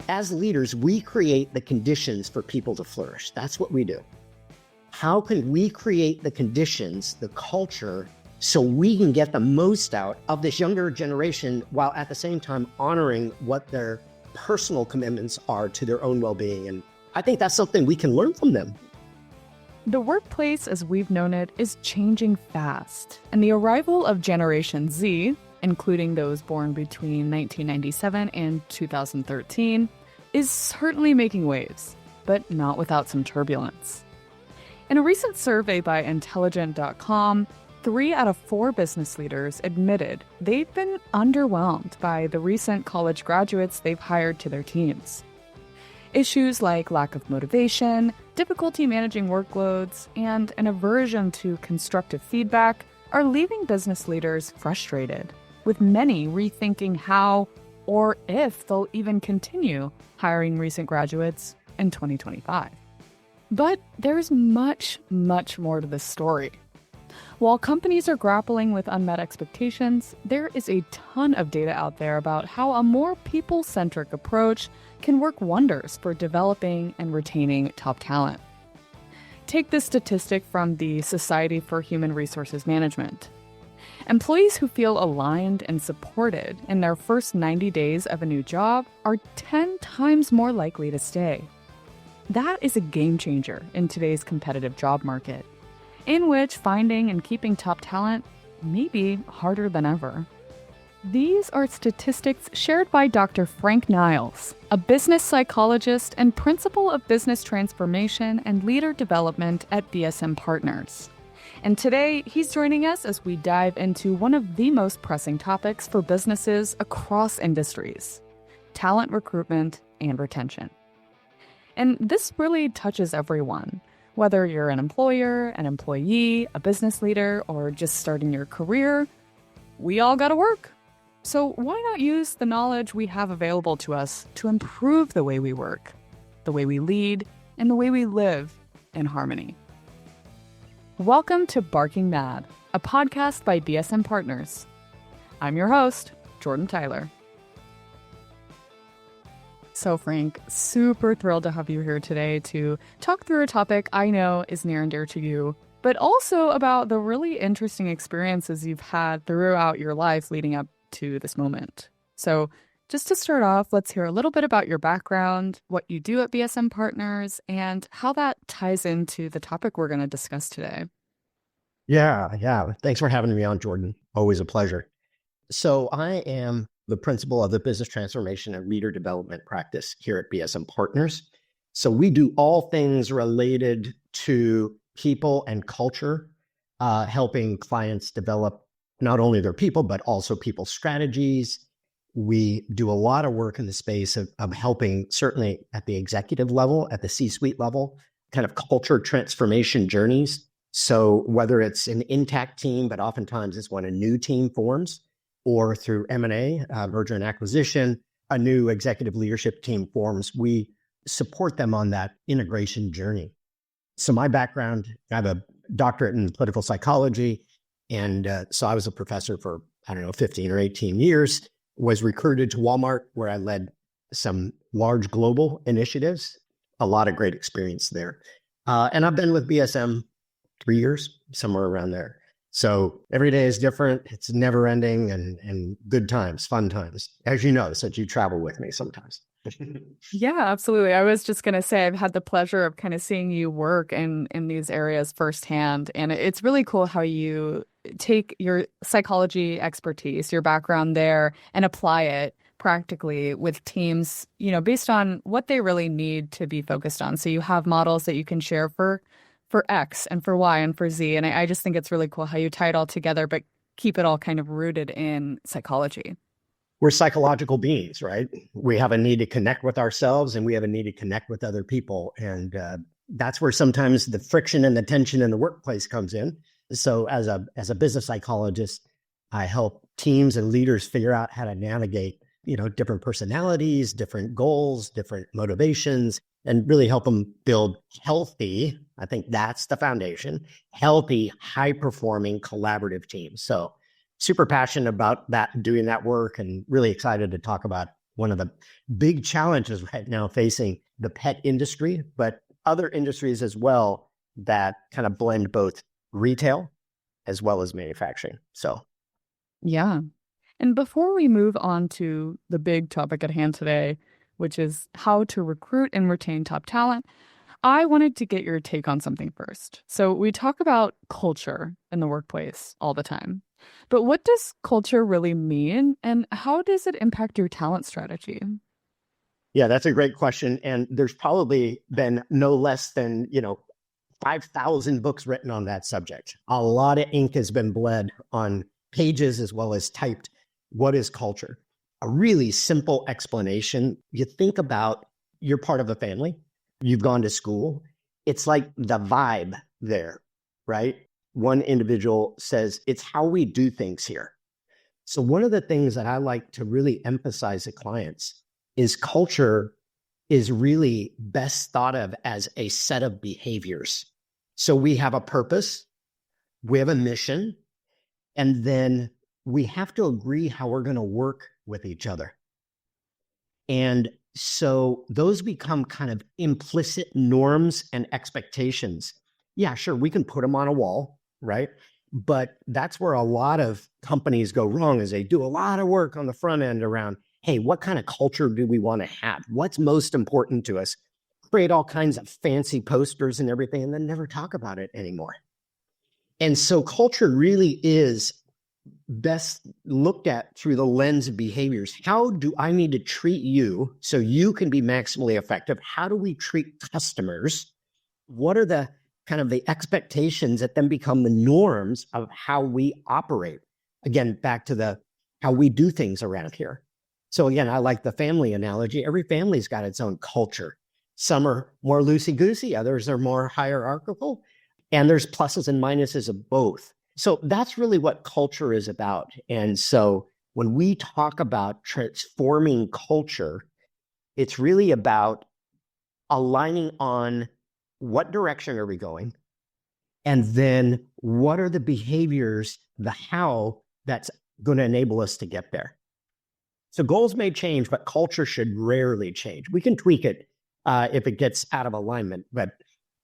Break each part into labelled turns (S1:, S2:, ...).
S1: As leaders, we create the conditions for people to flourish. That's what we do. How can we create the conditions, the culture, so we can get the most out of this younger generation while at the same time honoring what their personal commitments are to their own well-being? And I think that's something we can learn from them.
S2: The workplace as we've known it is changing fast, and the arrival of Generation Z, including those born between 1997 and 2013, is certainly making waves, but not without some turbulence. In a recent survey by Intelligent.com, 3 out of 4 business leaders admitted they've been underwhelmed by the recent college graduates they've hired to their teams. Issues like lack of motivation, difficulty managing workloads, and an aversion to constructive feedback are leaving business leaders frustrated, with many rethinking how or if they'll even continue hiring recent graduates in 2025. But there's much, much more to this story. While companies are grappling with unmet expectations, there is a ton of data out there about how a more people-centric approach can work wonders for developing and retaining top talent. Take this statistic from the Society for Human Resources Management. Employees who feel aligned and supported in their first 90 days of a new job are 10 times more likely to stay. That is a game changer in today's competitive job market, in which finding and keeping top talent may be harder than ever. These are statistics shared by Dr. Frank Niles, a business psychologist and principal of business transformation and leader development at BSM Partners. And today, he's joining us as we dive into one of the most pressing topics for businesses across industries: talent recruitment and retention. And this really touches everyone. Whether you're an employer, an employee, a business leader, or just starting your career, we all gotta work. So why not use the knowledge we have available to us to improve the way we work, the way we lead, and the way we live in harmony? Welcome to Barking Mad, a podcast by BSM Partners. I'm your host, Jordan Tyler. So Frank, super thrilled to have you here today to talk through a topic I know is near and dear to you, but also about the really interesting experiences you've had throughout your life leading up to this moment. So just to start off, let's hear a little bit about your background, what you do at BSM Partners, and how that ties into the topic we're going to discuss today.
S1: Yeah. Thanks for having me on, Jordan. Always a pleasure. So I am the principal of the business transformation and leader development practice here at BSM Partners. So we do all things related to people and culture, helping clients develop not only their people, but also people strategies. We do a lot of work in the space of helping, certainly at the executive level, at the C-suite level, kind of culture transformation journeys. So whether it's an intact team, but oftentimes it's when a new team forms, or through M&A, merger and acquisition, a new executive leadership team forms, we support them on that integration journey. So my background, I have a doctorate in political psychology. And so I was a professor for, 15 or 18 years, was recruited to Walmart, where I led some large global initiatives, a lot of great experience there. And I've been with BSM 3 years, somewhere around there. So every day is different. It's never ending and good times, fun times, as you know, since you travel with me sometimes.
S2: Yeah, absolutely. I was just going to say, I've had the pleasure of kind of seeing you work in these areas firsthand. And it's really cool how you take your psychology expertise, your background there, and apply it practically with teams, based on what they really need to be focused on. So you have models that you can share for X and for Y and for Z. And I just think it's really cool how you tie it all together, but keep it all kind of rooted in psychology.
S1: We're psychological beings, right? We have a need to connect with ourselves and we have a need to connect with other people. And that's where sometimes the friction and the tension in the workplace comes in. So as a business psychologist, I help teams and leaders figure out how to navigate, different personalities, different goals, different motivations, and really help them build healthy, I think that's the foundation, healthy, high-performing collaborative teams. So super passionate about that, doing that work, and really excited to talk about one of the big challenges right now facing the pet industry, but other industries as well that kind of blend both retail as well as manufacturing. So,
S2: Yeah. And before we move on to the big topic at hand today, which is how to recruit and retain top talent, I wanted to get your take on something first. So we talk about culture in the workplace all the time, but what does culture really mean and how does it impact your talent strategy?
S1: yeah, that's a great question. And there's probably been no less than, 5,000 books written on that subject. A lot of ink has been bled on pages as well as typed. What is culture? A really simple explanation. You think about you're part of a family, you've gone to school. It's like the vibe there, right? One individual says, it's how we do things here. So one of the things that I like to really emphasize to clients is culture is really best thought of as a set of behaviors. So we have a purpose, we have a mission, and then we have to agree how we're going to work with each other. And so those become kind of implicit norms and expectations. Yeah, sure, we can put them on a wall, right? But that's where a lot of companies go wrong is they do a lot of work on the front end around, hey, what kind of culture do we want to have? What's most important to us? Create all kinds of fancy posters and everything, and then never talk about it anymore. And so culture really is best looked at through the lens of behaviors. How do I need to treat you so you can be maximally effective? How do we treat customers? What are the kind of the expectations that then become the norms of how we operate? Again, back to the how we do things around here. So again, I like the family analogy. Every family's got its own culture. Some are more loosey-goosey, others are more hierarchical, and there's pluses and minuses of both. So that's really what culture is about. And so when we talk about transforming culture, it's really about aligning on what direction are we going, and then what are the behaviors, the how that's going to enable us to get there. So goals may change, but culture should rarely change. We can tweak it if it gets out of alignment, but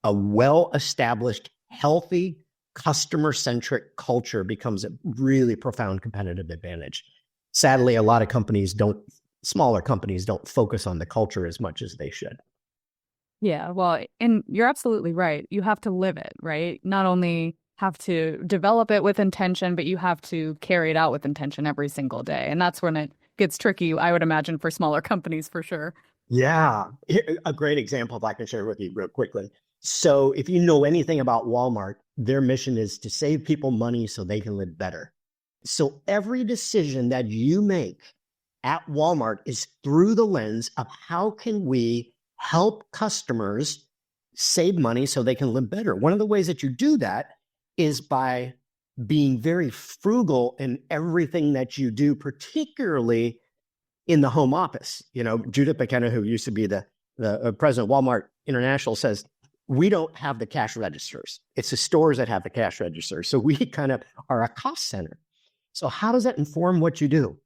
S1: a well-established, healthy, customer-centric culture becomes a really profound competitive advantage. Sadly, a lot of smaller companies don't focus on the culture as much as they should.
S2: Yeah, well, and you're absolutely right. You have to live it, right? Not only have to develop it with intention, but you have to carry it out with intention every single day. And that's when it gets tricky, I would imagine, for smaller companies for sure.
S1: Yeah, a great example if I can share with you real quickly. So if you know anything about Walmart, their mission is to save people money so they can live better. So every decision that you make at Walmart is through the lens of how can we help customers save money so they can live better. One of the ways that you do that is by being very frugal in everything that you do, particularly in the home office. Judith McKenna, who used to be the president of Walmart International, says, we don't have the cash registers. It's the stores that have the cash registers. So we kind of are a cost center. So how does that inform what you do?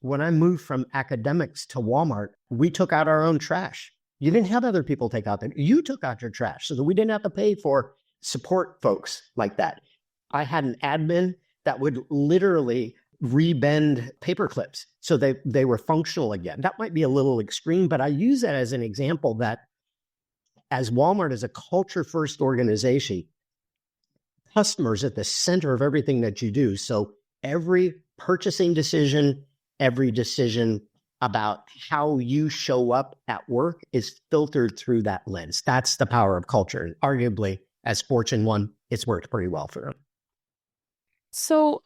S1: When I moved from academics to Walmart, we took out our own trash. You didn't have other people take out you took out your trash so that we didn't have to pay for support folks like that. I had an admin that would literally rebend paper clips so they were functional again. That might be a little extreme, but I use that as an example that as Walmart is a culture-first organization, customers at the center of everything that you do. So every purchasing decision, every decision about how you show up at work is filtered through that lens. That's the power of culture. And arguably, as Fortune 1, it's worked pretty well for them.
S2: So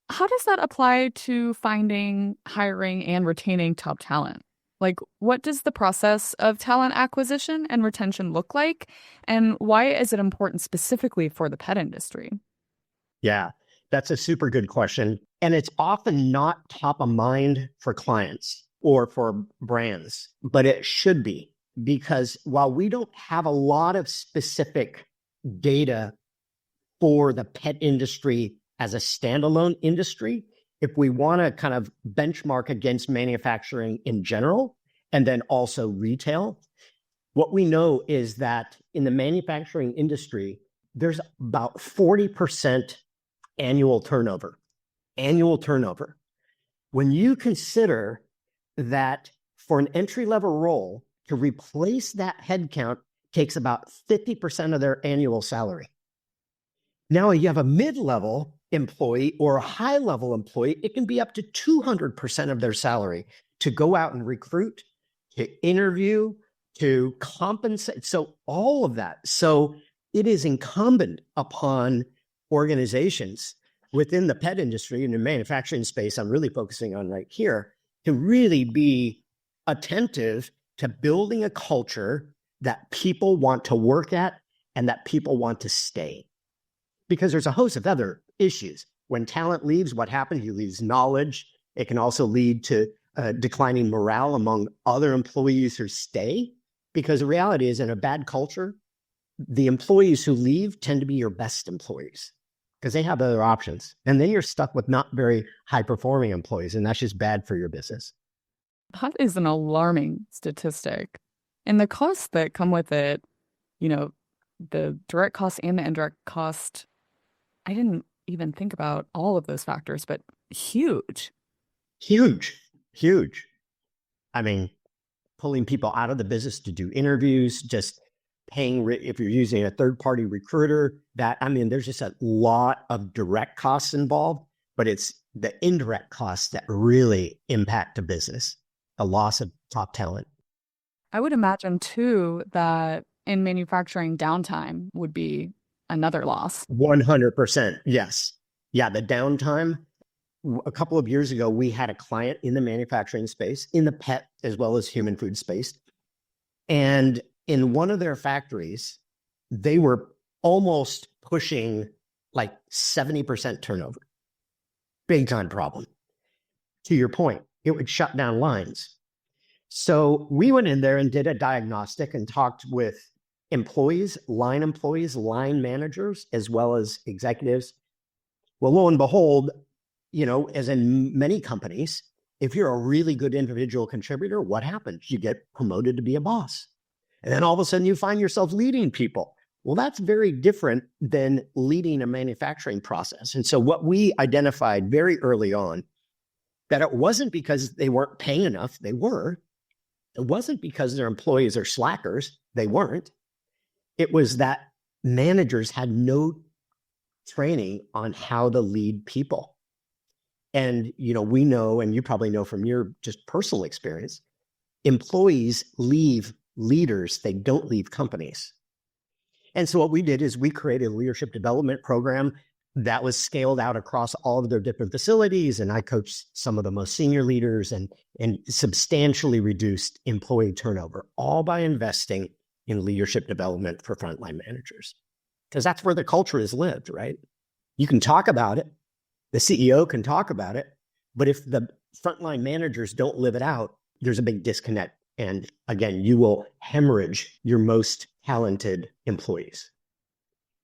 S2: how does that apply to finding, hiring, and retaining top talent? Like, what does the process of talent acquisition and retention look like? And why is it important specifically for the pet industry?
S1: Yeah, that's a super good question. And it's often not top of mind for clients or for brands, but it should be, because while we don't have a lot of specific data for the pet industry as a standalone industry, if we want to kind of benchmark against manufacturing in general, and then also retail, what we know is that in the manufacturing industry, there's about 40% annual turnover. Annual turnover. When you consider that for an entry-level role, to replace that headcount takes about 50% of their annual salary. Now you have a mid-level employee or a high-level employee, it can be up to 200% of their salary to go out and recruit, to interview, to compensate. So all of that. So it is incumbent upon organizations within the pet industry and the manufacturing space, I'm really focusing on right here, to really be attentive to building a culture that people want to work at and that people want to stay. Because there's a host of other issues. When talent leaves, what happens? You lose knowledge. It can also lead to declining morale among other employees who stay. Because the reality is, in a bad culture, the employees who leave tend to be your best employees because they have other options. And then you're stuck with not very high-performing employees, and that's just bad for your business.
S2: That is an alarming statistic. And the costs that come with it, you know, the direct cost and the indirect cost, I didn't even think about all of those factors, but huge.
S1: Huge, huge. I mean, pulling people out of the business to do interviews, just paying, if you're using a third-party recruiter, there's just a lot of direct costs involved, but it's the indirect costs that really impact a business, the loss of top talent.
S2: I would imagine, too, that in manufacturing, downtime would be another loss.
S1: 100%, yes. Yeah, the downtime. A couple of years ago, we had a client in the manufacturing space, in the pet as well as human food space. And in one of their factories, they were almost pushing like 70% turnover. Big time problem. To your point, it would shut down lines. So we went in there and did a diagnostic and talked with employees, line managers, as well as executives. Well, lo and behold, as in many companies, if you're a really good individual contributor, what happens? You get promoted to be a boss. And then all of a sudden you find yourself leading people. Well, that's very different than leading a manufacturing process. And so what we identified very early on, that it wasn't because they weren't paying enough, they were. It wasn't because their employees are slackers, they weren't. It was that managers had no training on how to lead people. And, we know, and you probably know from your just personal experience, employees leave leaders, they don't leave companies. And so what we did is we created a leadership development program that was scaled out across all of their different facilities. And I coached some of the most senior leaders and substantially reduced employee turnover, all by investing in leadership development for frontline managers. Because that's where the culture is lived, right? You can talk about it. The CEO can talk about it. But if the frontline managers don't live it out, there's a big disconnect. And again, you will hemorrhage your most talented employees.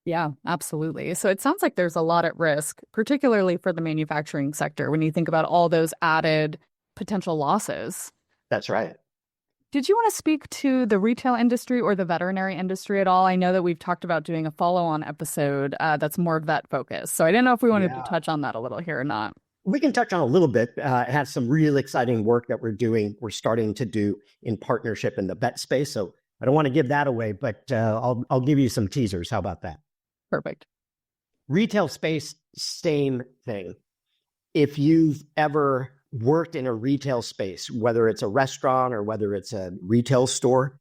S2: Yeah, absolutely. So it sounds like there's a lot at risk, particularly for the manufacturing sector, when you think about all those added potential losses.
S1: That's right.
S2: Did you want to speak to the retail industry or the veterinary industry at all? I know that we've talked about doing a follow-on episode that's more vet focused. So I didn't know if we wanted to touch on that a little here or not.
S1: We can touch on a little bit. It has some really exciting work that we're starting to do in partnership in the vet space. So I don't want to give that away, but I'll give you some teasers. How about that?
S2: Perfect.
S1: Retail space, same thing. If you've ever worked in a retail space, whether it's a restaurant or whether it's a retail store,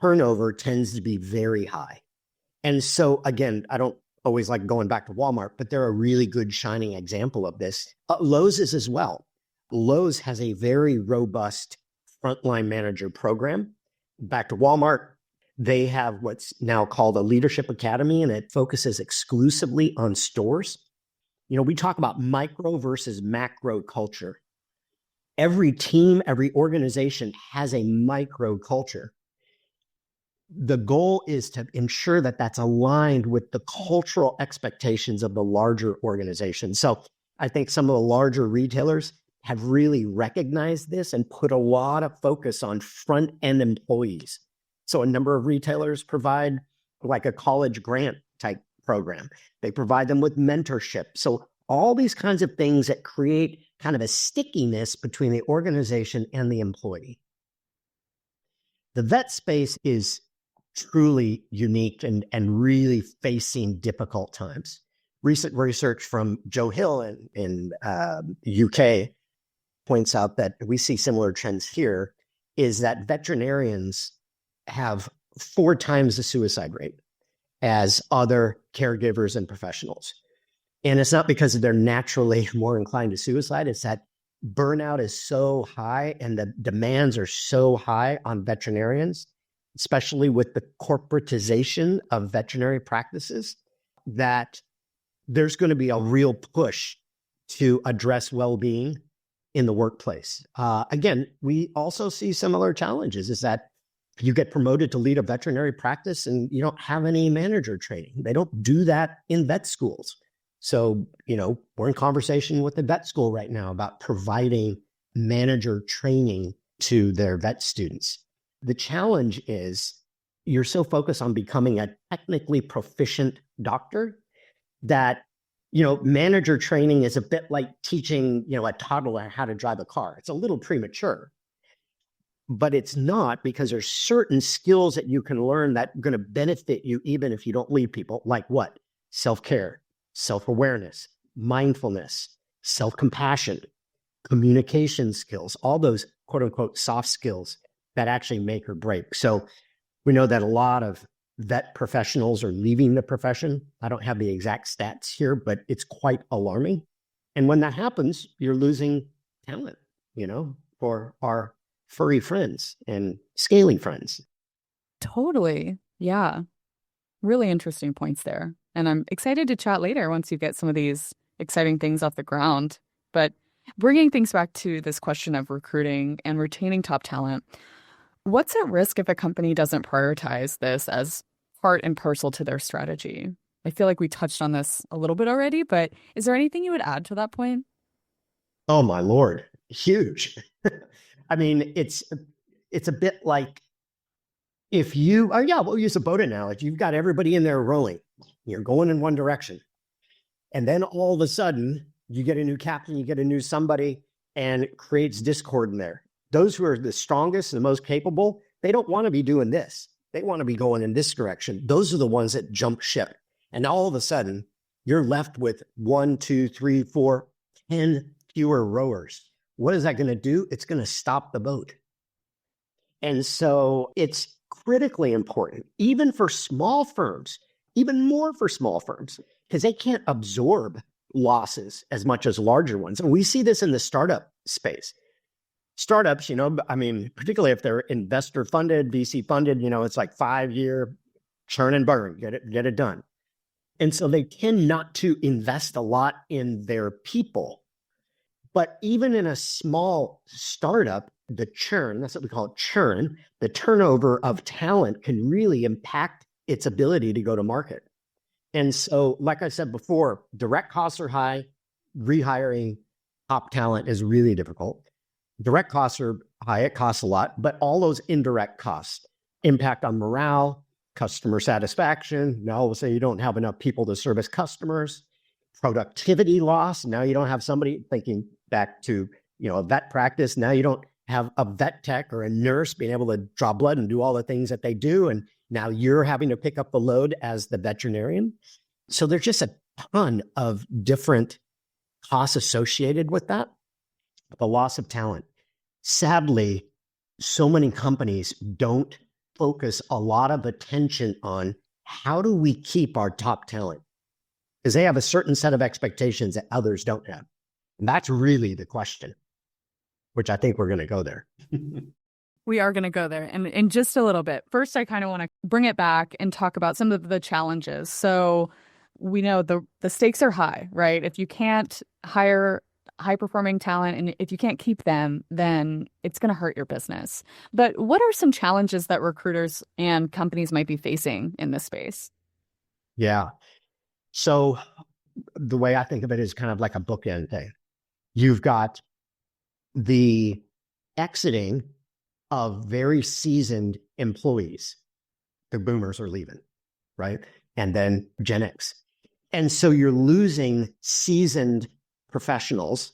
S1: turnover tends to be very high. And so again, I don't always like going back to Walmart, but they're a really good shining example of this. Lowe's is as well. Lowe's has a very robust frontline manager program. Back to Walmart, they have what's now called a leadership academy, and it focuses exclusively on stores. We talk about micro versus macro culture. Every team, every organization has a micro culture. The goal is to ensure that that's aligned with the cultural expectations of the larger organization. So I think some of the larger retailers have really recognized this and put a lot of focus on front end employees. So a number of retailers provide like a college grant type program. They provide them with mentorship. So all these kinds of things that create kind of a stickiness between the organization and the employee. The vet space is truly unique and really facing difficult times. Recent research from Joe Hill in UK points out that we see similar trends here, is that veterinarians have 4 times the suicide rate as other caregivers and professionals. And it's not because they're naturally more inclined to suicide, it's that burnout is so high and the demands are so high on veterinarians, especially with the corporatization of veterinary practices, that there's going to be a real push to address well-being in the workplace. Again, we also see similar challenges, is that you get promoted to lead a veterinary practice and you don't have any manager training. They don't do that in vet schools. So, we're in conversation with the vet school right now about providing manager training to their vet students. The challenge is you're so focused on becoming a technically proficient doctor that, manager training is a bit like teaching, a toddler how to drive a car. It's a little premature, but it's not, because there's certain skills that you can learn that are going to benefit you even if you don't lead people. Like what? Self-care, self-awareness, mindfulness, self-compassion, communication skills, all those quote unquote soft skills that actually make or break. So we know that a lot of vet professionals are leaving the profession. I don't have the exact stats here, but it's quite alarming. And when that happens, you're losing talent, for our furry friends and scaly friends.
S2: Totally. Yeah. Really interesting points there. And I'm excited to chat later once you get some of these exciting things off the ground. But bringing things back to this question of recruiting and retaining top talent, what's at risk if a company doesn't prioritize this as part and parcel to their strategy? I feel like we touched on this a little bit already, but is there anything you would add to that point?
S1: Oh my Lord, huge. I mean, it's a bit like we'll use a boat analogy. You've got everybody in there rowing. You're going in one direction. And then all of a sudden, you get a new captain, you get a new somebody, and it creates discord in there. Those who are the strongest, the most capable, they don't want to be doing this. They want to be going in this direction. Those are the ones that jump ship. And all of a sudden, you're left with 1, 2, 3, 4, 10 fewer rowers. What is that going to do? It's going to stop the boat. And so it's critically important, even for small firms, even more for small firms, because they can't absorb losses as much as larger ones. And we see this in the startup space. Startups, particularly if they're investor funded, VC funded, it's like 5-year churn and burn, get it done. And so they tend not to invest a lot in their people. But even in a small startup, the churn, that's what we call it, churn, the turnover of talent can really impact its ability to go to market. And so, like I said before, direct costs are high. Rehiring top talent is really difficult. Direct costs are high, it costs a lot, but all those indirect costs impact on morale, customer satisfaction. Now, we'll say you don't have enough people to service customers, productivity loss. Now you don't have somebody, thinking back to, a vet practice. Now you don't have a vet tech or a nurse being able to draw blood and do all the things that they do. And now you're having to pick up the load as the veterinarian. So there's just a ton of different costs associated with that, the loss of talent. Sadly, so many companies don't focus a lot of attention on how do we keep our top talent, because they have a certain set of expectations that others don't have. And that's really the question, which I think we're going to go there.
S2: We are going to go there in just a little bit. First, I kind of want to bring it back and talk about some of the challenges. So we know the stakes are high, right? If you can't hire high-performing talent and if you can't keep them, then it's going to hurt your business. But what are some challenges that recruiters and companies might be facing in this space?
S1: Yeah. So the way I think of it is kind of like a bookend thing. You've got the exiting of very seasoned employees. The boomers are leaving, right? And then Gen X. And so you're losing seasoned professionals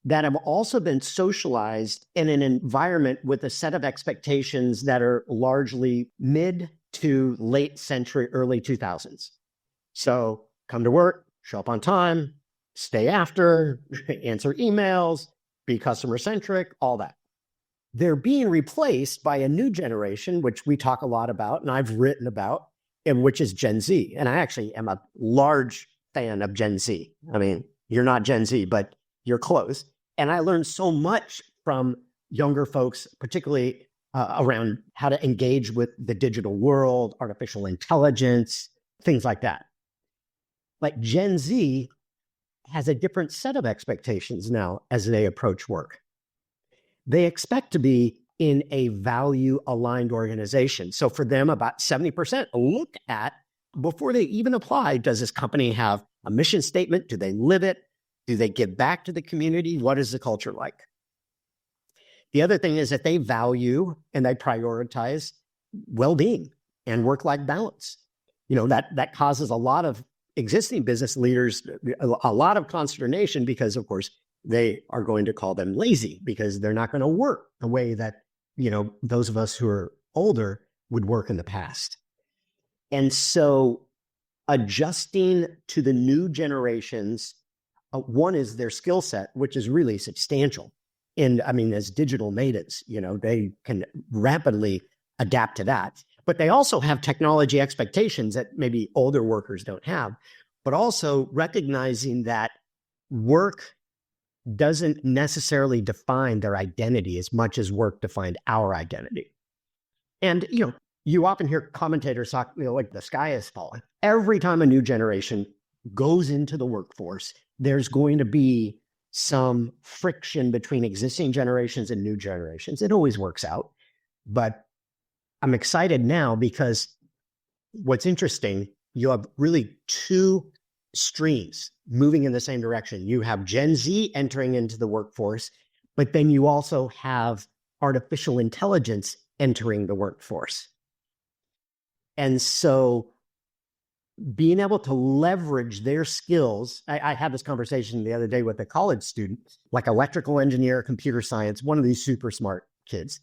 S1: that have also been socialized in an environment with a set of expectations that are largely mid to late century, early 2000s. So come to work, show up on time, stay after, answer emails, be customer centric, all that. They're being replaced by a new generation, which we talk a lot about and I've written about, and which is Gen Z. And I actually am a large fan of Gen Z. I mean, you're not Gen Z, but you're close. And I learned so much from younger folks, particularly around how to engage with the digital world, artificial intelligence, things like that. Like Gen Z has a different set of expectations now as they approach work. They expect to be in a value-aligned organization. So for them, about 70% look at, before they even apply, does this company have a mission statement? Do they live it? Do they give back to the community? What is the culture like? The other thing is that they value and they prioritize well-being and work-life balance. That causes a lot of existing business leaders a lot of consternation because, of course, they are going to call them lazy because they're not going to work the way that, those of us who are older would work in the past. And so adjusting to the new generations, one is their skill set, which is really substantial. And I mean, as digital natives, they can rapidly adapt to that. But they also have technology expectations that maybe older workers don't have, but also recognizing that work doesn't necessarily define their identity as much as work defined our identity. And, you often hear commentators talk, like the sky is falling. Every time a new generation goes into the workforce, there's going to be some friction between existing generations and new generations. It always works out. But I'm excited now because what's interesting, you have really two streams moving in the same direction. You have Gen Z entering into the workforce, but then you also have artificial intelligence entering the workforce. And so being able to leverage their skills, I had this conversation the other day with a college student, like electrical engineer, computer science, one of these super smart kids.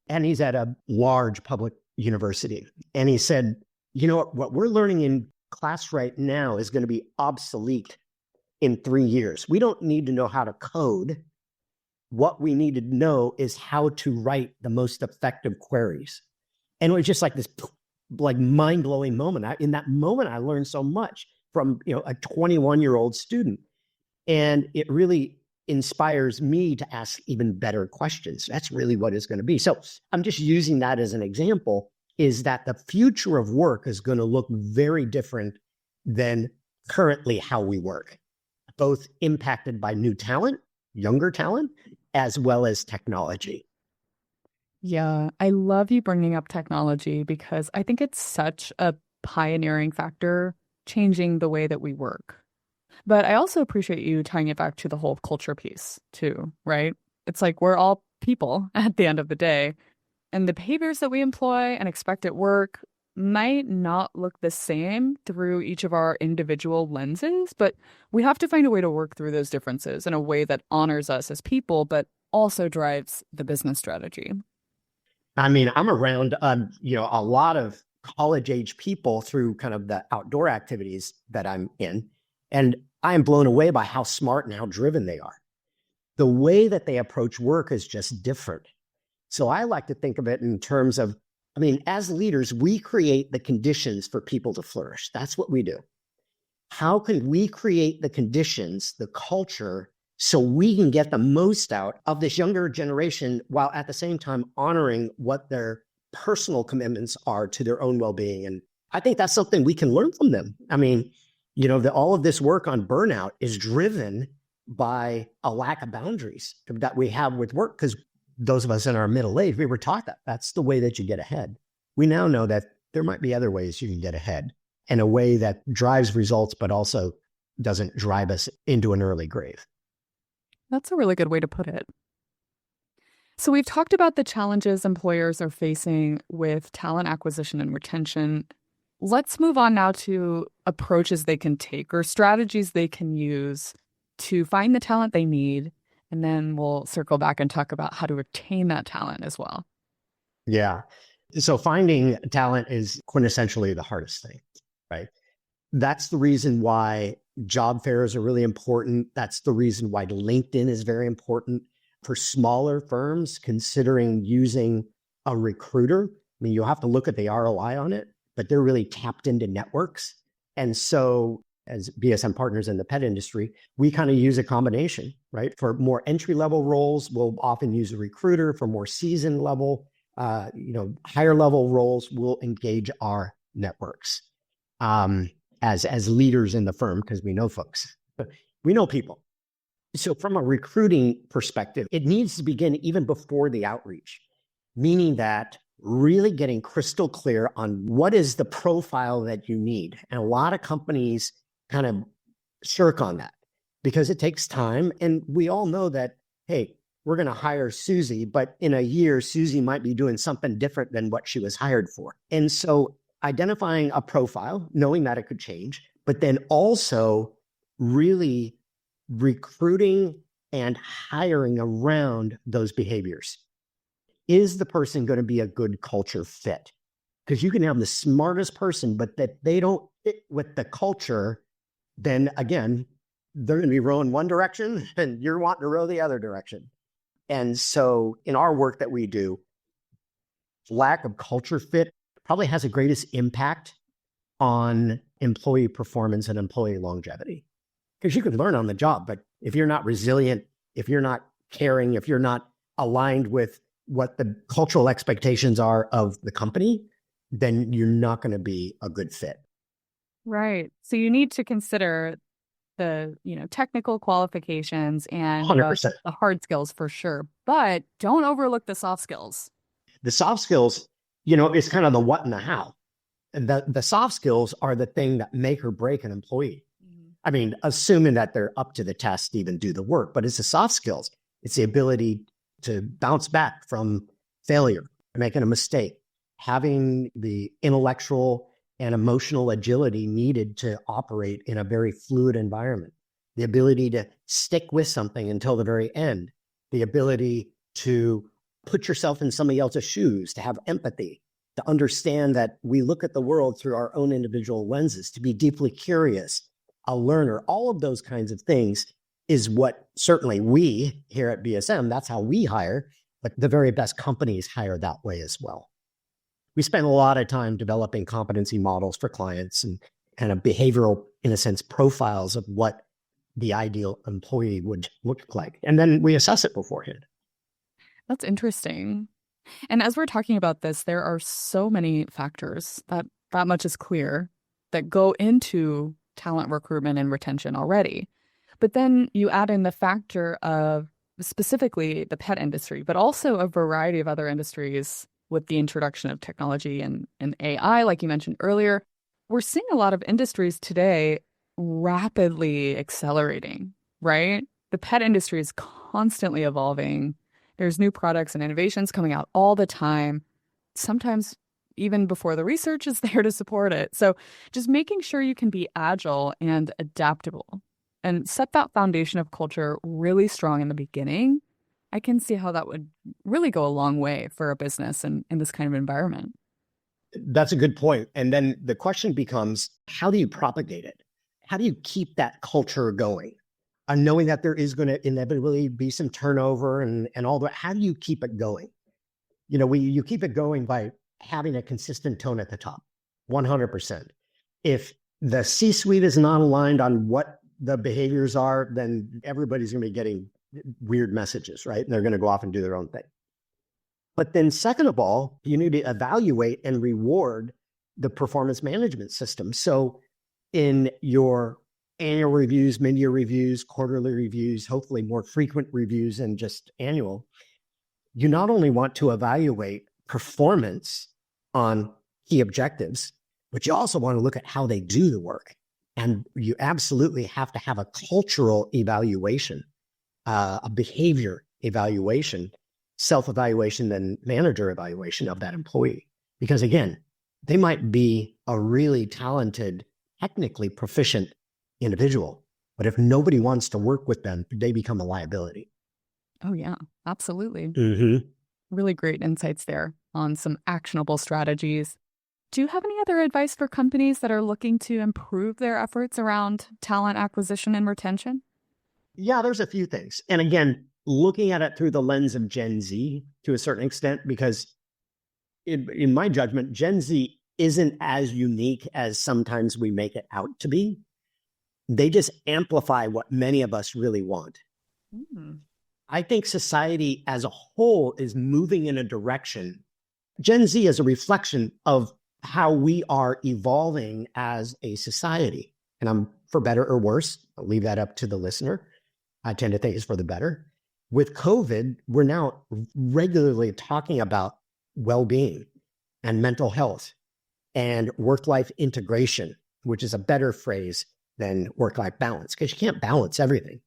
S1: And he's at a large public university. And he said, what we're learning in class right now is going to be obsolete in 3 years. We don't need to know how to code. What we need to know is how to write the most effective queries. And it was just like this mind-blowing moment. In that moment, I learned so much from a 21-year-old student. And it really inspires me to ask even better questions. That's really what it's going to be. So I'm just using that as an example, is that the future of work is going to look very different than currently how we work, both impacted by new talent, younger talent, as well as technology.
S2: Yeah, I love you bringing up technology because I think it's such a pioneering factor changing the way that we work. But I also appreciate you tying it back to the whole culture piece too, right? It's like we're all people at the end of the day. And the behaviors that we employ and expect at work might not look the same through each of our individual lenses, but we have to find a way to work through those differences in a way that honors us as people, but also drives the business strategy.
S1: I mean, I'm around, a lot of college-age people through kind of the outdoor activities that I'm in, and I am blown away by how smart and how driven they are. The way that they approach work is just different. So I like to think of it in terms of, as leaders, we create the conditions for people to flourish. That's what we do. How can we create the conditions, the culture, so we can get the most out of this younger generation while at the same time honoring what their personal commitments are to their own well-being? And I think that's something we can learn from them. All of this work on burnout is driven by a lack of boundaries that we have with work, because those of us in our middle age, we were taught that that's the way that you get ahead. We now know that there might be other ways you can get ahead in a way that drives results, but also doesn't drive us into an early grave.
S2: That's a really good way to put it. So we've talked about the challenges employers are facing with talent acquisition and retention. Let's move on now to approaches they can take or strategies they can use to find the talent they need. And then we'll circle back and talk about how to retain that talent as well.
S1: Yeah. So finding talent is quintessentially the hardest thing, right? That's the reason why job fairs are really important. That's the reason why LinkedIn is very important for smaller firms considering using a recruiter. I mean, you'll have to look at the ROI on it, but they're really tapped into networks. And so as BSM partners in the pet industry, we kind of use a combination, right? For more entry-level roles, we'll often use a recruiter. For more seasoned level, higher level roles, we'll engage our networks as leaders in the firm because we know folks, we know people. So from a recruiting perspective, it needs to begin even before the outreach, meaning that really getting crystal clear on what is the profile that you need. And a lot of companies kind of shirk on that because it takes time. And we all know that, hey, we're going to hire Susie, but in a year, Susie might be doing something different than what she was hired for. And so identifying a profile, knowing that it could change, but then also really recruiting and hiring around those behaviors. Is the person going to be a good culture fit? Because you can have the smartest person, but that they don't fit with the culture, then again, they're going to be rowing one direction and you're wanting to row the other direction. And so in our work that we do, lack of culture fit probably has the greatest impact on employee performance and employee longevity. Because you could learn on the job, but if you're not resilient, if you're not caring, if you're not aligned with what the cultural expectations are of the company, then you're not going to be a good fit.
S2: Right. So you need to consider the, technical qualifications and
S1: 100%.
S2: the hard skills for sure, but don't overlook the soft skills.
S1: The soft skills, is kind of the what and the how. And the soft skills are the thing that make or break an employee. I mean, assuming that they're up to the test, even do the work, but it's the soft skills. It's the ability to bounce back from failure, making a mistake, having the intellectual and emotional agility needed to operate in a very fluid environment, the ability to stick with something until the very end, the ability to put yourself in somebody else's shoes, to have empathy, to understand that we look at the world through our own individual lenses, to be deeply curious, a learner. All of those kinds of things is what certainly we here at BSM, that's how we hire, but the very best companies hire that way as well. We spend a lot of time developing competency models for clients and kind of behavioral, in a sense, profiles of what the ideal employee would look like. And then we assess it beforehand.
S2: That's interesting. And as we're talking about this, there are so many factors that much is clear that go into talent recruitment and retention already. But then you add in the factor of specifically the pet industry, but also a variety of other industries with the introduction of technology and AI, like you mentioned earlier. We're seeing a lot of industries today rapidly accelerating, right? The pet industry is constantly evolving. There's new products and innovations coming out all the time, sometimes even before the research is there to support it. So just making sure you can be agile and adaptable and set that foundation of culture really strong in the beginning, I can see how that would really go a long way for a business in this kind of environment.
S1: That's a good point. And then the question becomes, how do you propagate it? How do you keep that culture going? And knowing that there is going to inevitably be some turnover and all that, how do you keep it going? You keep it going by having a consistent tone at the top, 100%. If the C-suite is not aligned on what the behaviors are, then everybody's going to be getting weird messages, right? And they're going to go off and do their own thing. But then second of all, you need to evaluate and reward the performance management system. So in your annual reviews, mid-year reviews, quarterly reviews, hopefully more frequent reviews than just annual, you not only want to evaluate performance on key objectives, but you also want to look at how they do the work And you absolutely have to have a cultural evaluation, a behavior evaluation, self-evaluation, then manager evaluation of that employee. Because again, they might be a really talented, technically proficient individual, but if nobody wants to work with them, they become a liability.
S2: Oh, yeah, absolutely.
S1: Mm-hmm.
S2: Really great insights there on some actionable strategies. Do you have any other advice for companies that are looking to improve their efforts around talent acquisition and retention?
S1: Yeah, there's a few things. And again, looking at it through the lens of Gen Z to a certain extent, because in my judgment, Gen Z isn't as unique as sometimes we make it out to be. They just amplify what many of us really want.
S2: Mm.
S1: I think society as a whole is moving in a direction. Gen Z is a reflection of how we are evolving as a society. And I'm for better or worse, I'll leave that up to the listener. I tend to think it's for the better. With COVID, we're now regularly talking about well-being and mental health and work-life integration, which is a better phrase than work-life balance, because you can't balance everything.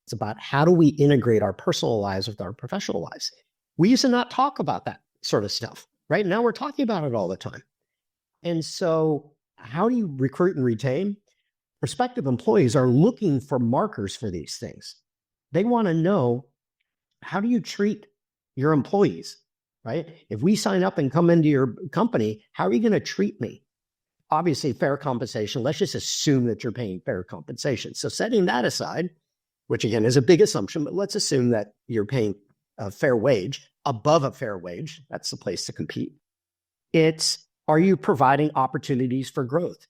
S1: It's about how do we integrate our personal lives with our professional lives. We used to not talk about that sort of stuff. Right now, we're talking about it all the time. And so how do you recruit and retain? Prospective employees are looking for markers for these things. They want to know, how do you treat your employees, right? If we sign up and come into your company, how are you going to treat me? Obviously, fair compensation. Let's just assume that you're paying fair compensation. So setting that aside, which again is a big assumption, but let's assume that you're paying a fair wage, above a fair wage. That's the place to compete. It's, are you providing opportunities for growth?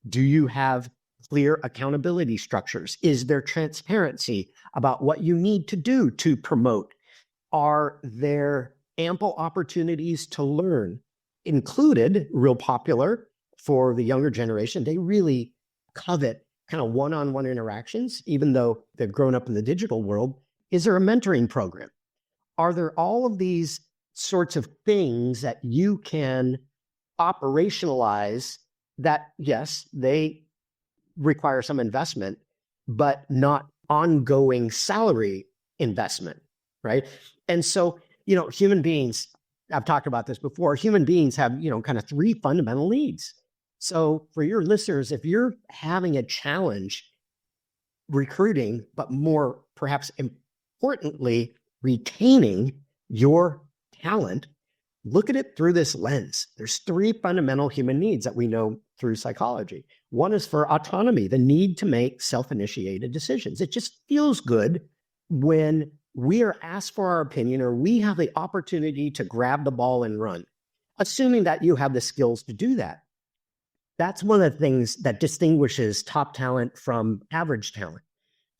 S1: Do you have clear accountability structures? Is there transparency about what you need to do to promote? Are there ample opportunities to learn? Included, real popular for the younger generation, they really covet kind of one-on-one interactions, even though they've grown up in the digital world. Is there a mentoring program? Are there all of these sorts of things that you can operationalize that, yes, they require some investment, but not ongoing salary investment, right? And so, human beings, I've talked about this before, human beings have, kind of three fundamental needs. So for your listeners, if you're having a challenge recruiting, but more perhaps importantly, retaining your talent, look at it through this lens. There's three fundamental human needs that we know through psychology. One is for autonomy, the need to make self-initiated decisions. It just feels good when we are asked for our opinion or we have the opportunity to grab the ball and run, assuming that you have the skills to do that. That's one of the things that distinguishes top talent from average talent.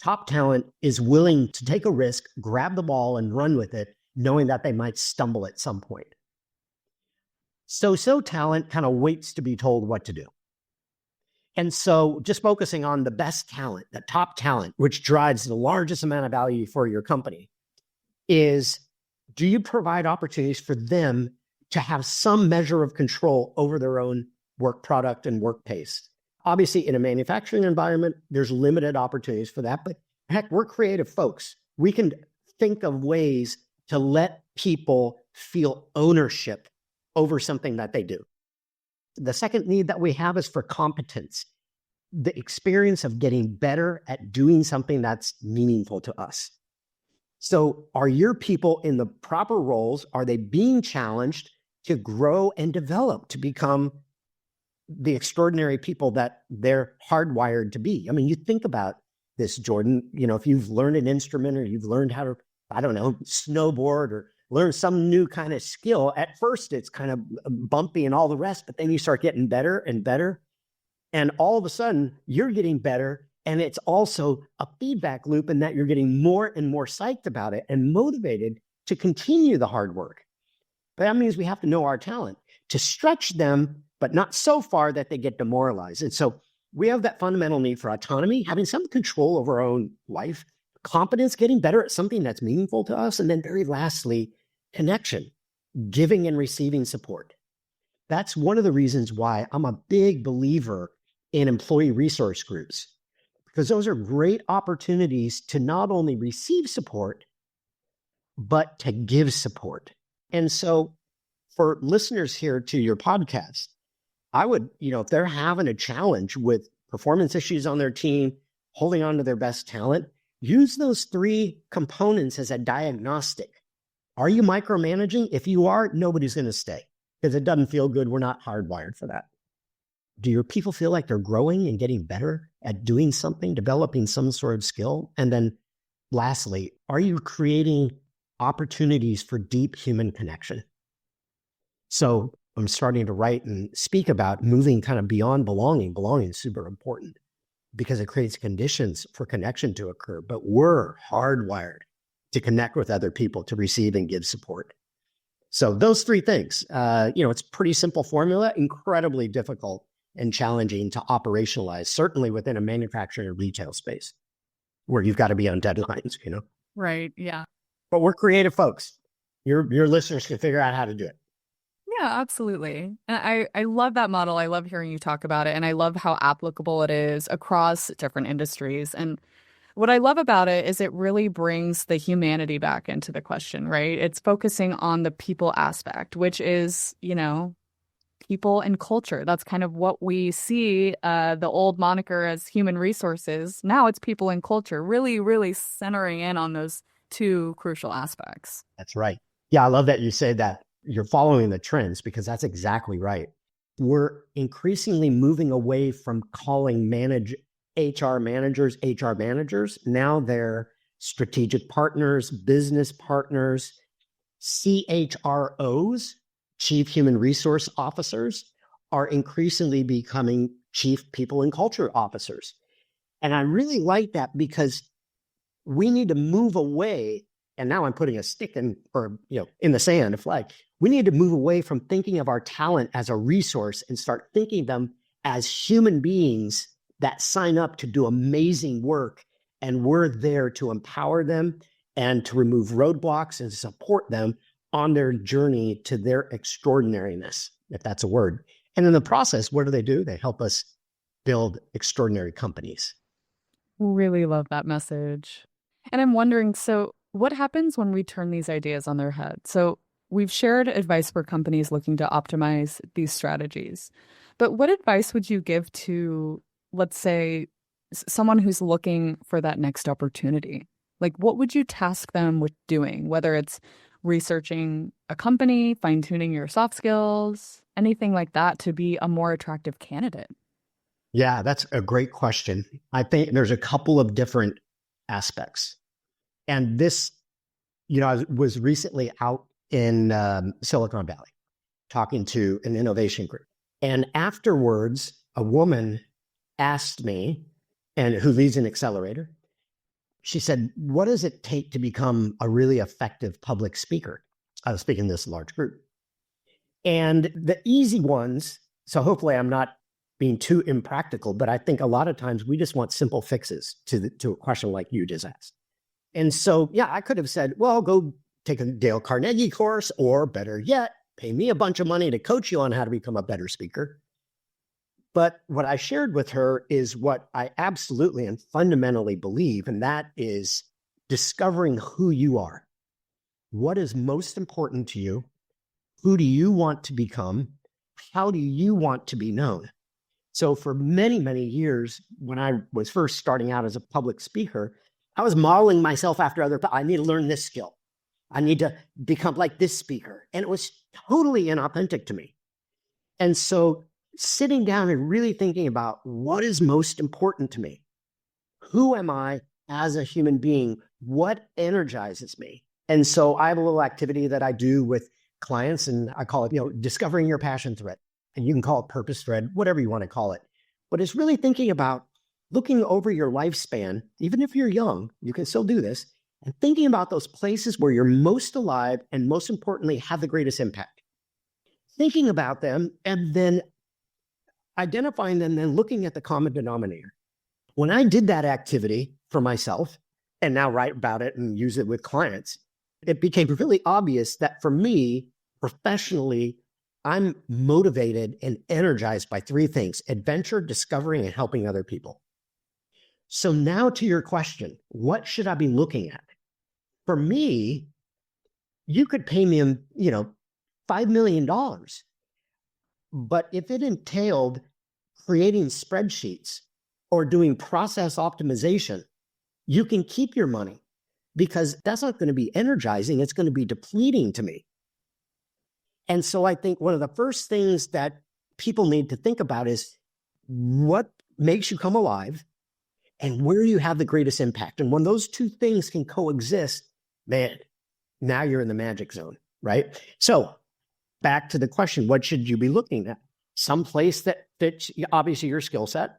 S1: Top talent is willing to take a risk, grab the ball and run with it, knowing that they might stumble at some point. So talent kind of waits to be told what to do. And so just focusing on the best talent, the top talent, which drives the largest amount of value for your company, is, do you provide opportunities for them to have some measure of control over their own work product and work pace? Obviously, in a manufacturing environment, there's limited opportunities for that. But heck, we're creative folks. We can think of ways to let people feel ownership over something that they do. The second need that we have is for competence, the experience of getting better at doing something that's meaningful to us. So are your people in the proper roles? Are they being challenged to grow and develop to become the extraordinary people that they're hardwired to be? I mean, you think about this, Jordan, if you've learned an instrument or you've learned how to, snowboard or learn some new kind of skill. At first, it's kind of bumpy and all the rest, but then you start getting better and better. And all of a sudden, you're getting better. And it's also a feedback loop in that you're getting more and more psyched about it and motivated to continue the hard work. But that means we have to know our talent to stretch them, but not so far that they get demoralized. And so we have that fundamental need for autonomy, having some control over our own life, competence, getting better at something that's meaningful to us. And then very lastly, connection, giving and receiving support. That's one of the reasons why I'm a big believer in employee resource groups, because those are great opportunities to not only receive support, but to give support. And so for listeners here to your podcast, I would, if they're having a challenge with performance issues on their team, holding on to their best talent, use those 3 components as a diagnostic. Are you micromanaging? If you are, nobody's going to stay because it doesn't feel good. We're not hardwired for that. Do your people feel like they're growing and getting better at doing something, developing some sort of skill? And then lastly, are you creating opportunities for deep human connection? So I'm starting to write and speak about moving kind of beyond belonging. Belonging is super important because it creates conditions for connection to occur, but we're hardwired to connect with other people, to receive and give support. So those 3 things, it's a pretty simple formula, incredibly difficult and challenging to operationalize, certainly within a manufacturing and retail space where you've got to be on deadlines,
S2: Right. Yeah.
S1: But we're creative folks. Your listeners can figure out how to do it.
S2: Yeah, absolutely. And I love that model. I love hearing you talk about it. And I love how applicable it is across different industries. And what I love about it is it really brings the humanity back into the question, right? It's focusing on the people aspect, which is, people and culture. That's kind of what we see the old moniker as human resources. Now it's people and culture, really, really centering in on those 2 crucial aspects.
S1: That's right. Yeah, I love that you say that you're following the trends because that's exactly right. We're increasingly moving away from calling HR managers. Now they're strategic partners, business partners, CHROs, chief human resource officers, are increasingly becoming chief people and culture officers. And I really like that because we need to move away. And now I'm putting a stick in the sand, a flag. We need to move away from thinking of our talent as a resource and start thinking of them as human beings that sign up to do amazing work. And we're there to empower them and to remove roadblocks and support them on their journey to their extraordinariness, if that's a word. And in the process, what do? They help us build extraordinary companies.
S2: Really love that message. And I'm wondering, so what happens when we turn these ideas on their head? So we've shared advice for companies looking to optimize these strategies. But what advice would you give to, let's say, someone who's looking for that next opportunity? Like, what would you task them with doing, whether it's researching a company, fine-tuning your soft skills, anything like that to be a more attractive candidate?
S1: Yeah, that's a great question. I think there's a couple of different aspects. And this, I was recently out in Silicon Valley talking to an innovation group. And afterwards, a woman asked me, and who leads an accelerator, she said, what does it take to become a really effective public speaker? I was speaking to this large group. And the easy ones, so hopefully I'm not being too impractical, but I think a lot of times we just want simple fixes to a question like you just asked. And so, yeah, I could have said, well, go take a Dale Carnegie course, or better yet, pay me a bunch of money to coach you on how to become a better speaker. But what I shared with her is what I absolutely and fundamentally believe, and that is discovering who you are. What is most important to you? Who do you want to become? How do you want to be known? So for many, many years, when I was first starting out as a public speaker, I was modeling myself after other people. I need to learn this skill. I need to become like this speaker. And it was totally inauthentic to me. And so sitting down and really thinking about what is most important to me. Who am I as a human being? What energizes me? And so I have a little activity that I do with clients, and I call it, discovering your passion thread. And you can call it purpose thread, whatever you want to call it. But it's really thinking about looking over your lifespan, even if you're young, you can still do this, and thinking about those places where you're most alive and most importantly, have the greatest impact. Thinking about them and then identifying them, then looking at the common denominator. When I did that activity for myself and now write about it and use it with clients, it became really obvious that for me, professionally, I'm motivated and energized by three things: adventure, discovery, and helping other people. So now to your question, what should I be looking at? For me, you could pay me, $5 million. But if it entailed creating spreadsheets or doing process optimization, you can keep your money, because that's not going to be energizing. It's going to be depleting to me. And so I think one of the first things that people need to think about is what makes you come alive and where you have the greatest impact. And when those two things can coexist, man, now you're in the magic zone, right? So back to the question, what should you be looking at? Some place that fits obviously your skill set.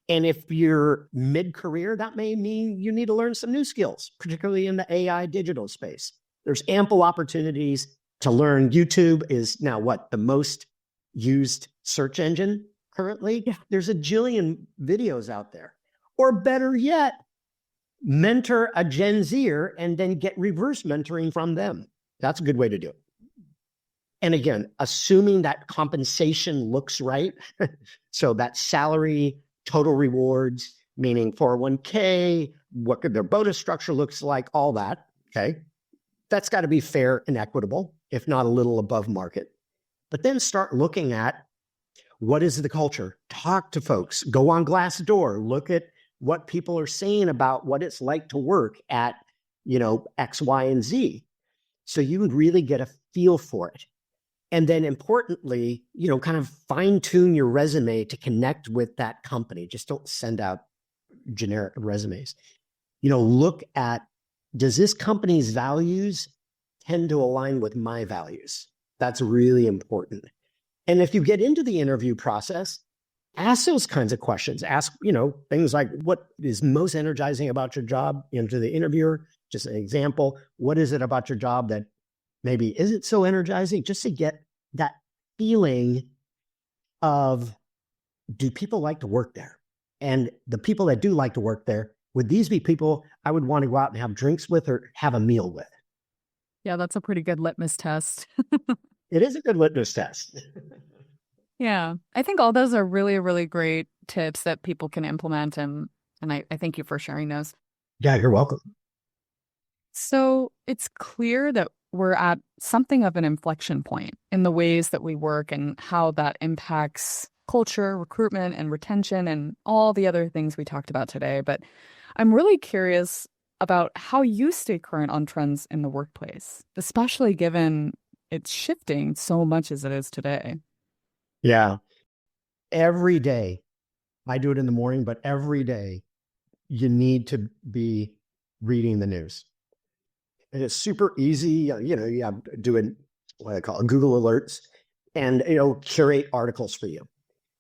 S1: And if you're mid-career, that may mean you need to learn some new skills, particularly in the AI digital space. There's ample opportunities to learn. YouTube is now the most used search engine currently? Yeah. There's a jillion videos out there. Or better yet, mentor a Gen Zer and then get reverse mentoring from them. That's a good way to do it. And again, assuming that compensation looks right. So that salary, total rewards, meaning 401k, what their bonus structure looks like, all that, okay? That's got to be fair and equitable, if not a little above market. But then start looking at what is the culture? Talk to folks, go on Glassdoor, look at what people are saying about what it's like to work at, X, Y, and Z. So you would really get a feel for it. And then importantly, kind of fine tune your resume to connect with that company. Just don't send out generic resumes. Look at, does this company's values tend to align with my values? That's really important. And if you get into the interview process, ask those kinds of questions. Ask, things like, what is most energizing about your job? To the interviewer, just an example. What is it about your job that maybe isn't so energizing? Just to get that feeling of, do people like to work there? And the people that do like to work there, would these be people I would want to go out and have drinks with or have a meal with?
S2: Yeah, that's a pretty good litmus test.
S1: It is a good litmus test.
S2: Yeah, I think all those are really, really great tips that people can implement. And I thank you for sharing those.
S1: Yeah, you're welcome.
S2: So it's clear that we're at something of an inflection point in the ways that we work and how that impacts culture, recruitment, and retention, and all the other things we talked about today. But I'm really curious about how you stay current on trends in the workplace, especially given it's shifting so much as it is today.
S1: Yeah. Every day, I do it in the morning, but every day you need to be reading the news. And it's super easy. You have to do what I call Google Alerts and, curate articles for you.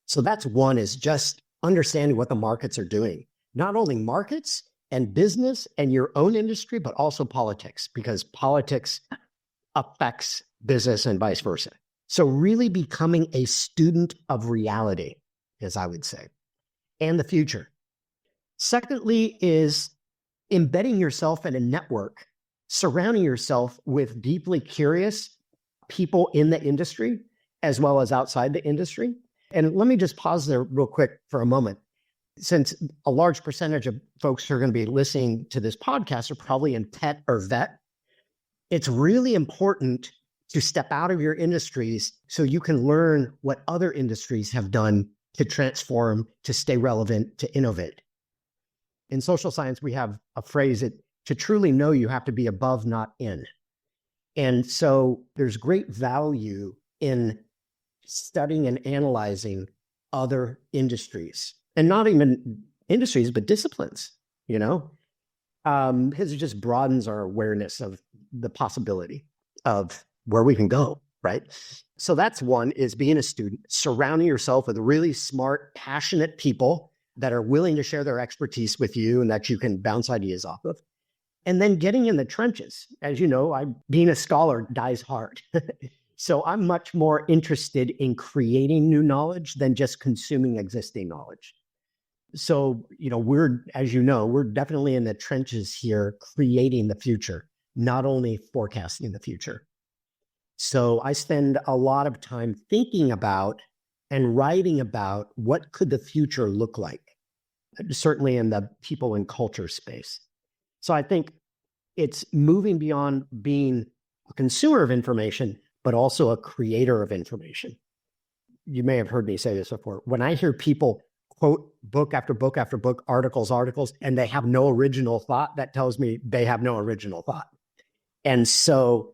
S1: So that's one, is just understanding what the markets are doing. Not only markets and business and your own industry, but also politics, because politics affects business and vice versa. So really becoming a student of reality, as I would say, and the future. Secondly is embedding yourself in a network, surrounding yourself with deeply curious people in the industry, as well as outside the industry. And let me just pause there real quick for a moment. Since a large percentage of folks who are going to be listening to this podcast are probably in pet or vet, it's really important to step out of your industries so you can learn what other industries have done to transform, to stay relevant, to innovate. In social science, we have a phrase that to truly know, you have to be above, not in. And so there's great value in studying and analyzing other industries, and not even industries, but disciplines, because it just broadens our awareness of the possibility of where we can go, right? So that's one, is being a student, surrounding yourself with really smart, passionate people that are willing to share their expertise with you and that you can bounce ideas off of. And then getting in the trenches. As you know, being a scholar dies hard. So I'm much more interested in creating new knowledge than just consuming existing knowledge. So, we're definitely in the trenches here, creating the future, not only forecasting the future. So I spend a lot of time thinking about and writing about what could the future look like, certainly in the people and culture space. So I think it's moving beyond being a consumer of information, but also a creator of information. You may have heard me say this before. When I hear people quote book after book after book, articles, and they have no original thought, that tells me they have no original thought. And so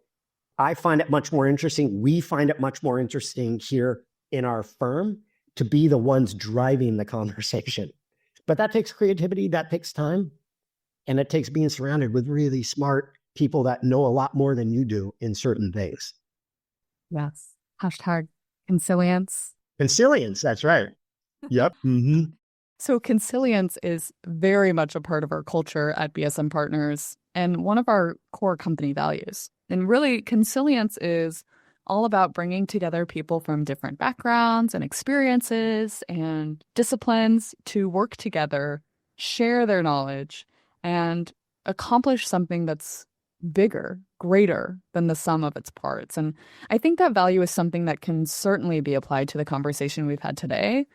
S1: I find it much more interesting. We find it much more interesting here in our firm to be the ones driving the conversation. But that takes creativity, that takes time, and it takes being surrounded with really smart people that know a lot more than you do in certain things.
S2: Yes. Hashtag consilience.
S1: Consilience, that's right. Yep. Mm-hmm.
S2: So consilience is very much a part of our culture at BSM Partners and one of our core company values. And really, consilience is all about bringing together people from different backgrounds and experiences and disciplines to work together, share their knowledge, and accomplish something that's bigger, greater than the sum of its parts. And I think that value is something that can certainly be applied to the conversation we've had today,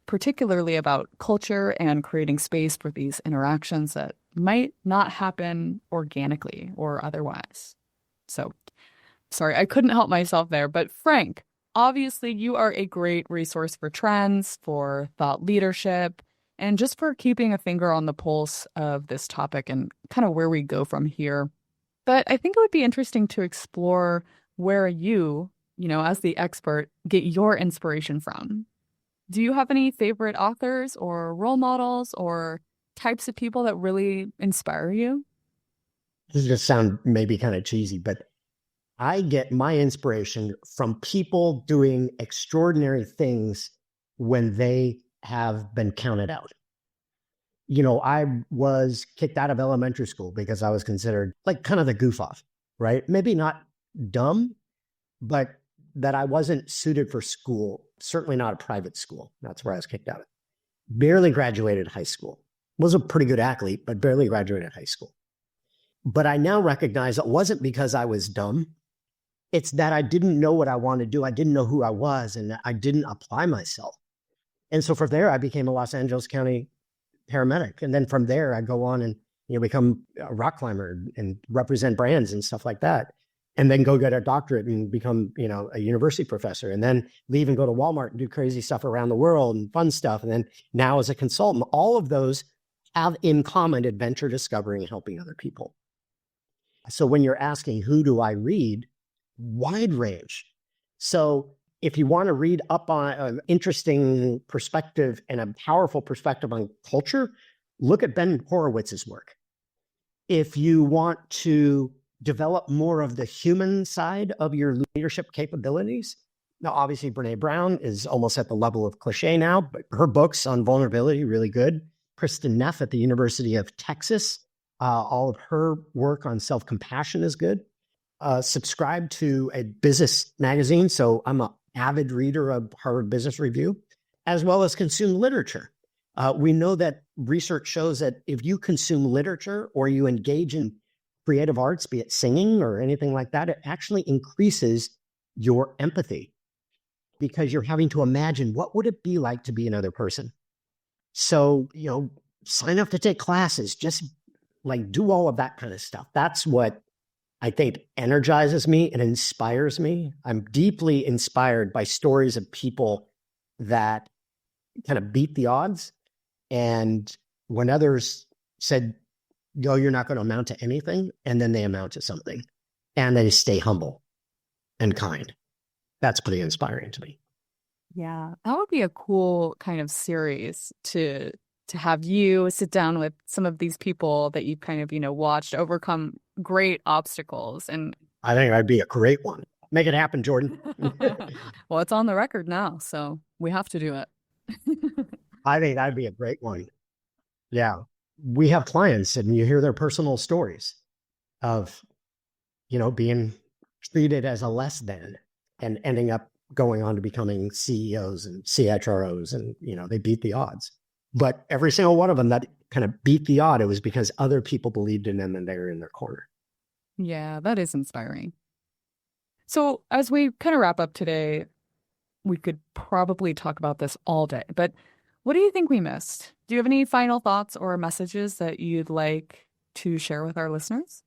S2: particularly about culture and creating space for these interactions that might not happen organically or otherwise. So, sorry, I couldn't help myself there. But Frank, obviously you are a great resource for trends, for thought leadership, and just for keeping a finger on the pulse of this topic and kind of where we go from here. But I think it would be interesting to explore where you, as the expert, get your inspiration from. Do you have any favorite authors or role models or types of people that really inspire you?
S1: This is going to sound maybe kind of cheesy, but I get my inspiration from people doing extraordinary things when they have been counted out. I was kicked out of elementary school because I was considered like kind of the goof off, right? Maybe not dumb, but that I wasn't suited for school, certainly not a private school. That's where I was kicked out of. Barely graduated high school. Was a pretty good athlete, but barely graduated high school. But I now recognize it wasn't because I was dumb. It's that I didn't know what I wanted to do. I didn't know who I was, and I didn't apply myself. And so from there, I became a Los Angeles County paramedic. And then from there, I go on and become a rock climber and represent brands and stuff like that. And then go get a doctorate and become, a university professor, and then leave and go to Walmart and do crazy stuff around the world and fun stuff. And then now as a consultant, all of those have in common adventure, discovery, and helping other people. So when you're asking, who do I read? Wide range. So if you want to read up on an interesting perspective and a powerful perspective on culture, look at Ben Horowitz's work. If you want to develop more of the human side of your leadership capabilities, now obviously Brene Brown is almost at the level of cliche now, but her books on vulnerability, really good. Kristen Neff at the University of Texas, all of her work on self-compassion is good. Subscribe to a business magazine. So I'm an avid reader of Harvard Business Review, as well as consume literature. We know that research shows that if you consume literature or you engage in creative arts, be it singing or anything like that, it actually increases your empathy because you're having to imagine what would it be like to be another person. So, sign up to take classes, just like do all of that kind of stuff. That's what I think energizes me and inspires me. I'm deeply inspired by stories of people that kind of beat the odds. And when others said, "Yo, you're not going to amount to anything," and then they amount to something, and they stay humble and kind. That's pretty inspiring to me.
S2: Yeah, that would be a cool kind of series to have you sit down with some of these people that you've kind of, watched overcome great obstacles. And
S1: I think that'd be a great one. Make it happen, Jordan.
S2: well, it's on the record now, so we have to do it.
S1: I think that'd be a great one. Yeah. We have clients and you hear their personal stories of, being treated as a less than and ending up going on to becoming CEOs and CHROs and, they beat the odds. But every single one of them that kind of beat the odd, it was because other people believed in them and they were in their corner.
S2: Yeah, that is inspiring. So as we kind of wrap up today, we could probably talk about this all day, but what do you think we missed? Do you have any final thoughts or messages that you'd like to share with our listeners?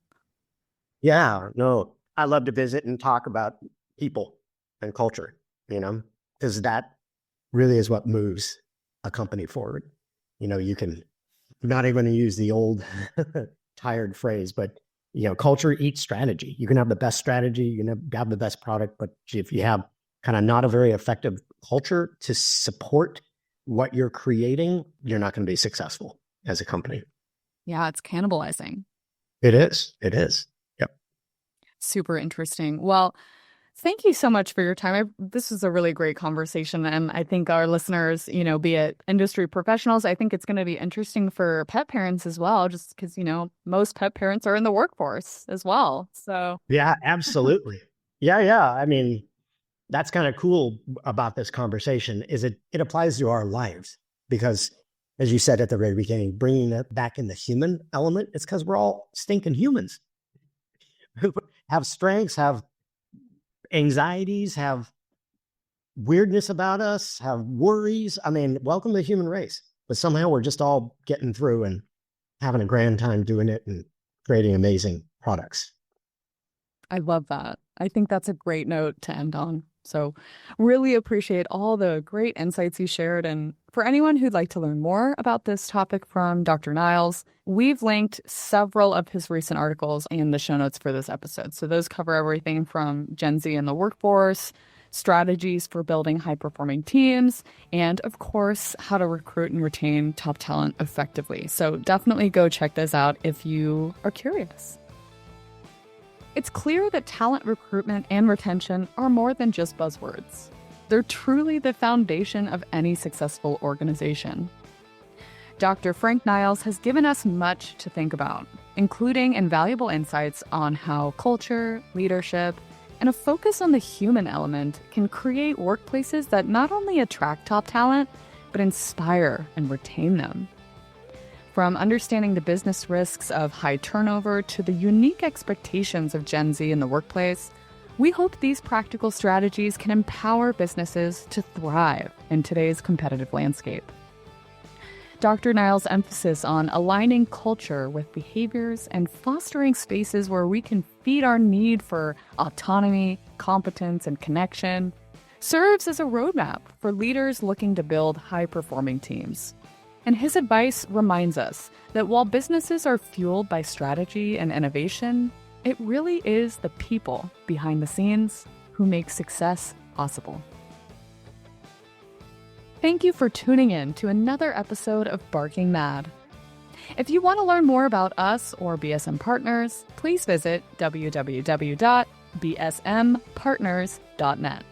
S1: Yeah, no, I love to visit and talk about people and culture, because that really is what moves a company forward. You can not even use the old tired phrase, but culture eats strategy. You can have the best strategy, you can have the best product, but if you have kind of not a very effective culture to support what you're creating, you're not going to be successful as a company.
S2: Yeah, it's cannibalizing.
S1: It is. It is. Yep.
S2: Super interesting. Well, thank you so much for your time. This was a really great conversation. And I think our listeners, be it industry professionals, I think it's going to be interesting for pet parents as well, just because, most pet parents are in the workforce as well. So,
S1: yeah, absolutely. Yeah. I mean, that's kind of cool about this conversation is it applies to our lives because, as you said at the very beginning, bringing it back in the human element, it's because we're all stinking humans who have strengths, have anxieties, have weirdness about us, have worries. I mean, welcome to the human race. But somehow we're just all getting through and having a grand time doing it and creating amazing products.
S2: I love that. I think that's a great note to end on. So really appreciate all the great insights you shared. And for anyone who'd like to learn more about this topic from Dr. Niles, we've linked several of his recent articles in the show notes for this episode. So those cover everything from Gen Z in the workforce, strategies for building high-performing teams, and of course, how to recruit and retain top talent effectively. So definitely go check those out if you are curious. It's clear that talent recruitment and retention are more than just buzzwords. They're truly the foundation of any successful organization. Dr. Frank Niles has given us much to think about, including invaluable insights on how culture, leadership, and a focus on the human element can create workplaces that not only attract top talent, but inspire and retain them. From understanding the business risks of high turnover to the unique expectations of Gen Z in the workplace, we hope these practical strategies can empower businesses to thrive in today's competitive landscape. Dr. Niles' emphasis on aligning culture with behaviors and fostering spaces where we can feed our need for autonomy, competence, and connection serves as a roadmap for leaders looking to build high-performing teams. And his advice reminds us that while businesses are fueled by strategy and innovation, it really is the people behind the scenes who make success possible. Thank you for tuning in to another episode of Barking Mad. If you want to learn more about us or BSM Partners, please visit www.bsmpartners.net.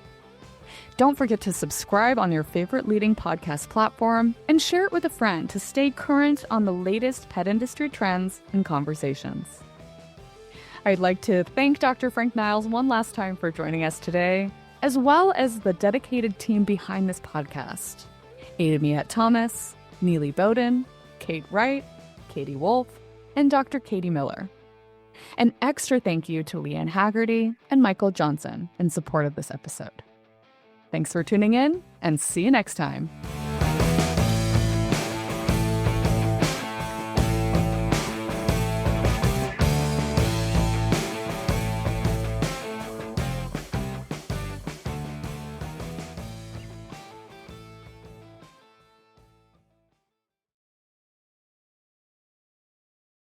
S2: Don't forget to subscribe on your favorite leading podcast platform and share it with a friend to stay current on the latest pet industry trends and conversations. I'd like to thank Dr. Frank Niles one last time for joining us today, as well as the dedicated team behind this podcast: Adamiette Thomas, Neely Bowden, Kate Wright, Katie Wolf, and Dr. Katie Miller. An extra thank you to Leanne Haggerty and Michael Johnson in support of this episode. Thanks for tuning in, and see you next time.